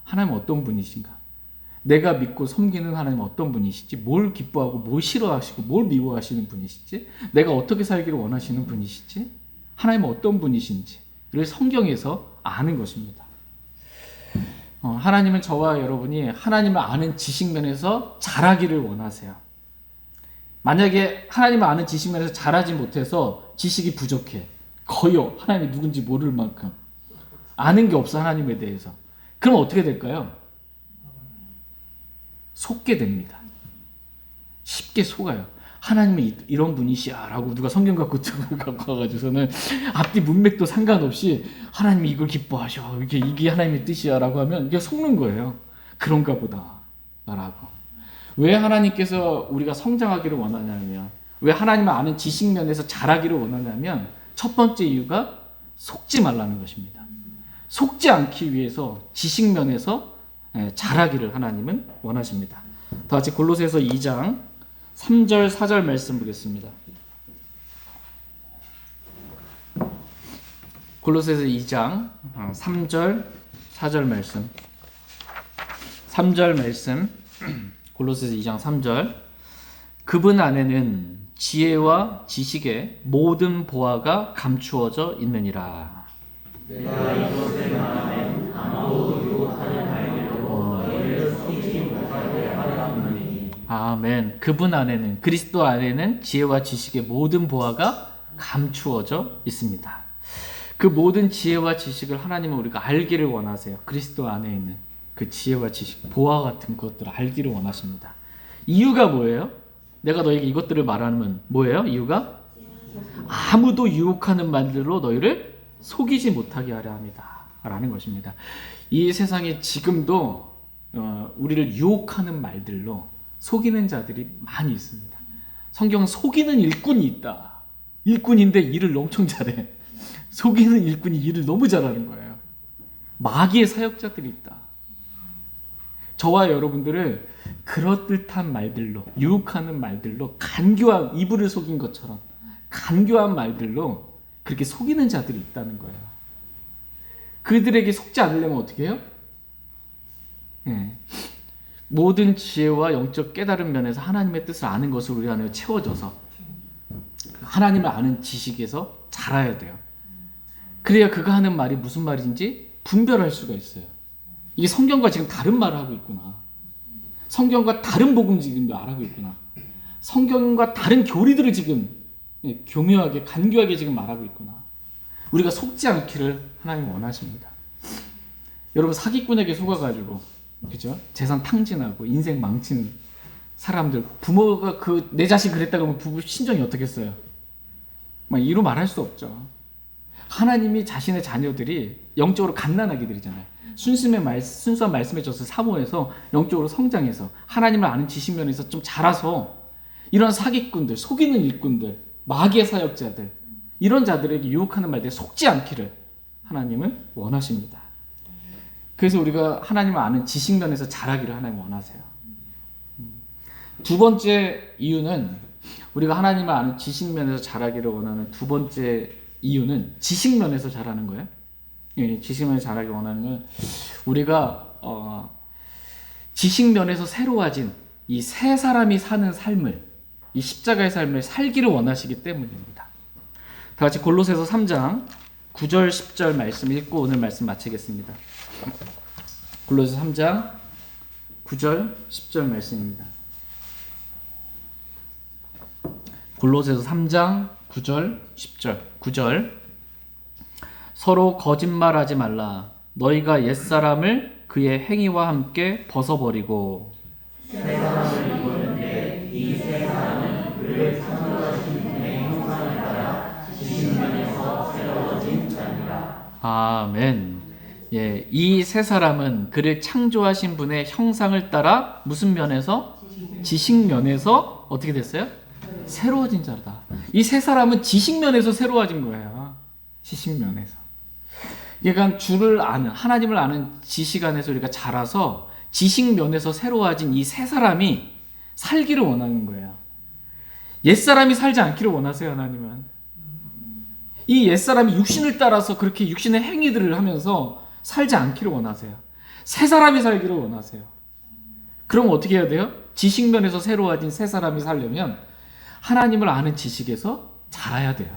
하나님은 어떤 분이신가? 내가 믿고 섬기는 하나님은 어떤 분이시지? 뭘 기뻐하고 뭘 싫어하시고 뭘 미워하시는 분이시지? 내가 어떻게 살기를 원하시는 분이시지? 하나님은 어떤 분이신지를 성경에서 아는 것입니다. 하나님은 저와 여러분이 하나님을 아는 지식면에서 자라기를 원하세요. 만약에 하나님을 아는 지식면에서 자라지 못해서 지식이 부족해. 거의 하나님이 누군지 모를 만큼 아는 게 없어, 하나님에 대해서. 그럼 어떻게 될까요? 속게 됩니다. 쉽게 속아요. 하나님이 이런 분이시야 라고 누가 성경 갖고 와가지고서는 앞뒤 문맥도 상관없이 하나님이 이걸 기뻐하셔, 이게 하나님의 뜻이야 라고 하면 이게 속는 거예요. 그런가 보다 라고. 왜 하나님께서 우리가 성장하기를 원하냐면, 왜 하나님을 아는 지식면에서 자라기를 원하냐면, 첫 번째 이유가 속지 말라는 것입니다. 속지 않기 위해서 지식면에서 자라기를 하나님은 원하십니다. 다 같이 골로새서 2장 3절 4절 말씀 보겠습니다. 골로새서 2장 3절 4절 말씀. 3절 말씀. 골로새서 2장 3절. 그분 안에는 지혜와 지식의 모든 보화가 감추어져 있느니라. 내가 이것을 말하면 아무도 유혹하는 말대로 너희를 속이지 못하게 하려 함이니. 아멘. 그분 안에는, 그리스도 안에는 지혜와 지식의 모든 보화가 감추어져 있습니다. 그 모든 지혜와 지식을 하나님은 우리가 알기를 원하세요. 그리스도 안에 있는 그 지혜와 지식, 보화 같은 것들을 알기를 원하십니다. 이유가 뭐예요? 내가 너에게 이것들을 말하면 뭐예요? 이유가 아무도 유혹하는 말들로 너희를 속이지 못하게 하려 합니다. 라는 것입니다. 이 세상에 지금도 우리를 유혹하는 말들로 속이는 자들이 많이 있습니다. 성경은 속이는 일꾼이 있다. 일꾼인데 일을 엄청 잘해. 속이는 일꾼이 일을 너무 잘하는 거예요. 마귀의 사역자들이 있다. 저와 여러분들을 그럴듯한 말들로, 유혹하는 말들로, 간교한, 이불을 속인 것처럼 간교한 말들로 그렇게 속이는 자들이 있다는 거예요. 그들에게 속지 않으려면 어떻게 해요? 모든 지혜와 영적 깨달은 면에서 하나님의 뜻을 아는 것을 우리 안에 채워져서 하나님을 아는 지식에서 자라야 돼요. 그래야 그가 하는 말이 무슨 말인지 분별할 수가 있어요. 이게 성경과 지금 다른 말을 하고 있구나. 성경과 다른 복음 지금 말하고 있구나. 성경과 다른 교리들을 지금 교묘하게 간교하게 지금 말하고 있구나. 우리가 속지 않기를 하나님 원하십니다. 여러분 사기꾼에게 속아가지고 그죠? 재산 탕진하고 인생 망친 사람들, 부모가 내 자식 그랬다고 하면 부부 심정이 어떻겠어요? 막 이루 말할 수 없죠. 하나님이 자신의 자녀들이 영적으로 갓난아기들이잖아요. 순수한 말씀에 져서 사모해서 영적으로 성장해서 하나님을 아는 지식면에서 좀 자라서 이런 사기꾼들, 속이는 일꾼들, 마귀의 사역자들, 이런 자들에게 유혹하는 말들에 속지 않기를 하나님은 원하십니다. 그래서 우리가 하나님을 아는 지식면에서 자라기를 하나님 원하세요. 두 번째 이유는, 우리가 하나님을 아는 지식면에서 자라기를 원하는 두 번째 이유는 지식면에서 자라는 거예요. 지식면에서 자라기 원하는 건 우리가 지식면에서 새로워진 이 새 사람이 사는 삶을, 이 십자가의 삶을 살기를 원하시기 때문입니다. 다 같이 골로새서 3장 9절 10절 말씀 읽고 오늘 말씀 마치겠습니다. 골로새서 3장 9절 10절 말씀입니다. 골로새서 3장 9절 10절 9절 서로 거짓말하지 말라. 너희가 옛사람을 그의 행위와 함께 벗어버리고 새 사람을 입었는데 이 새 사람은 그를 창조하신 분의 형상을 따라 지식면에서 새로워진 자니라. 아멘. 예, 이 새 사람은 그를 창조하신 분의 형상을 따라 무슨 면에서? 지식면에서 어떻게 됐어요? 새로워진 자다. 이 새 사람은 지식면에서 새로워진 거예요. 지식면에서. 그러니까 주를 아는, 하나님을 아는 지식 안에서 우리가 자라서 지식면에서 새로워진 이 새 사람이 살기를 원하는 거예요. 옛사람이 살지 않기를 원하세요, 하나님은. 이 옛사람이 육신을 따라서 그렇게 육신의 행위들을 하면서 살지 않기를 원하세요. 새 사람이 살기를 원하세요. 그럼 어떻게 해야 돼요? 지식면에서 새로워진 새 사람이 살려면 하나님을 아는 지식에서 자라야 돼요.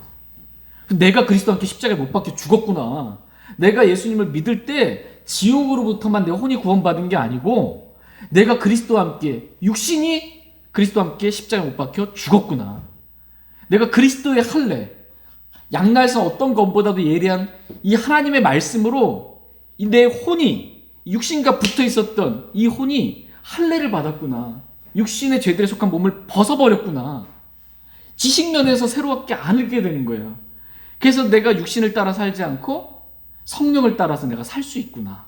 내가 그리스도와 함께 십자가에 못 박혀 죽었구나. 내가 예수님을 믿을 때 지옥으로부터만 내 혼이 구원받은 게 아니고 내가 그리스도와 함께, 육신이 그리스도와 함께 십자가에 못 박혀 죽었구나. 내가 그리스도의 할례, 양날선 어떤 것보다도 예리한 이 하나님의 말씀으로 내 혼이, 육신과 붙어 있었던 이 혼이 할례를 받았구나. 육신의 죄들에 속한 몸을 벗어버렸구나. 지식면에서 새롭게 알게 되는 거예요. 그래서 내가 육신을 따라 살지 않고 성령을 따라서 내가 살 수 있구나.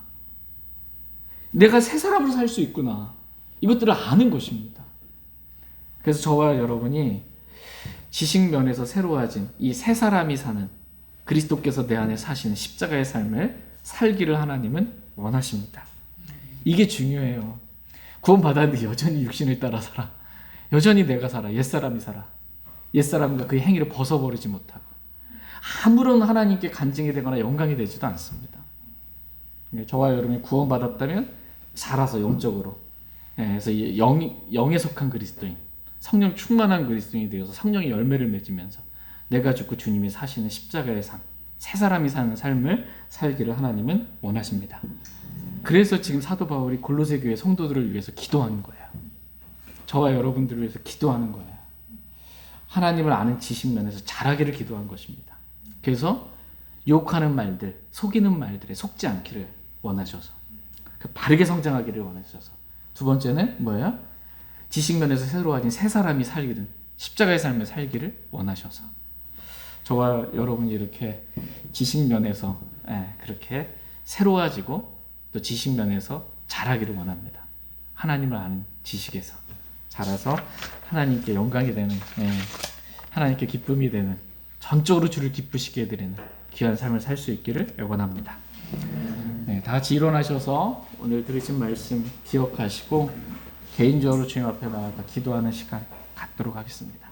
내가 새 사람으로 살 수 있구나. 이것들을 아는 것입니다. 그래서 저와 여러분이 지식면에서 새로워진 이 새 사람이 사는, 그리스도께서 내 안에 사시는 십자가의 삶을 살기를 하나님은 원하십니다. 이게 중요해요. 구원받았는데 여전히 육신을 따라 살아. 여전히 내가 살아. 옛사람이 살아. 옛사람과 그의 행위를 벗어버리지 못하고 아무런 하나님께 간증이 되거나 영광이 되지도 않습니다. 저와 여러분이 구원받았다면 자라서 영적으로, 그래서 영에 속한 그리스도인, 성령 충만한 그리스도인이 되어서 성령의 열매를 맺으면서 내가 죽고 주님이 사시는 십자가의 삶, 새 사람이 사는 삶을 살기를 하나님은 원하십니다. 그래서 지금 사도 바울이 골로새 교회 성도들을 위해서 기도하는 거예요. 저와 여러분들을 위해서 기도하는 거예요. 하나님을 아는 지식면에서 자라기를 기도한 것입니다. 그래서 유혹하는 말들, 속이는 말들에 속지 않기를 원하셔서 바르게 성장하기를 원하셔서 두 번째는 뭐예요? 지식면에서 새로워진 새 사람이 살기를 십자가의 삶을 살기를 원하셔서 저와 여러분이 이렇게 지식면에서 그렇게 새로워지고 또 지식면에서 자라기를 원합니다. 하나님을 아는 지식에서 자라서 하나님께 영광이 되는 하나님께 기쁨이 되는 전적으로 주를 기쁘시게 해드리는 귀한 삶을 살 수 있기를 원합니다. 다 같이 일어나셔서 오늘 들으신 말씀 기억하시고 개인적으로 주님 앞에 나아가 기도하는 시간 갖도록 하겠습니다.